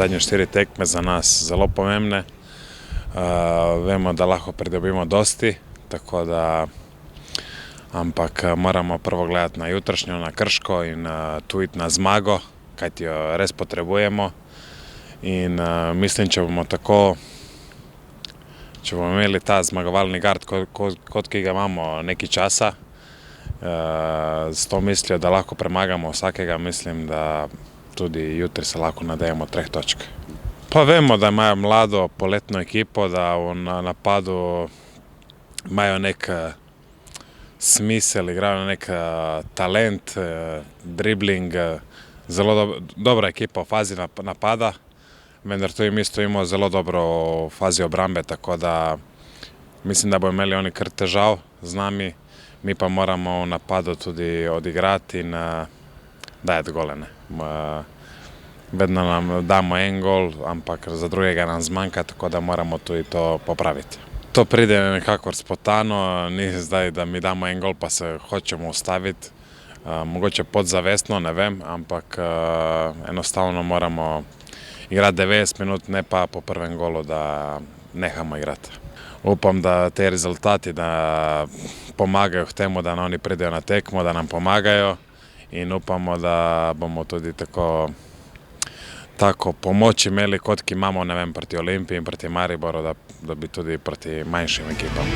zadnje 4 tekme za nas zelo pomembne. Vemo, da lahko pridobimo dosti, tako da ampak moramo prvo gledati na jutrašnjo, na Krško in tu iti na zmago, kajti jo res potrebujemo. In mislim, če bomo imeli ta zmagovalni gard, kot ki ga imamo nekaj časa, s to mislijo, da lahko premagamo vsakega, mislim, da tudi jutri se lahko nadejamo 3 točk. Pa vemo, da imajo mlado poletno ekipo, da v napadu imajo nek smisel, igrajo nek talent, dribling, zelo dobra ekipa v fazi napada, vendar tudi mi stojimo zelo dobro v fazi obrambe, tako da mislim, da bodo imeli oni kar težav z nami, mi pa moramo v napadu tudi odigrati in dajati gole. Vedno nam damo en gol, ampak za drugega nam zmanjka, tako da moramo tudi to popraviti. To pride nekako spontano, ni zdaj, da mi damo en gol pa se hočemo ustaviti, mogoče podzavestno, ne vem, ampak enostavno moramo igrati 90 minut, ne pa po prvem golu, da nehamo igrati. Upam, da te rezultati pomagajo k temu, da oni pridejo na tekmo, da nam pomagajo in upamo, da bomo tudi tako pomoč imeli, kot ki imamo, ne vem, proti Olimpiji in proti Mariboru, da bi tudi proti manjšim ekipam.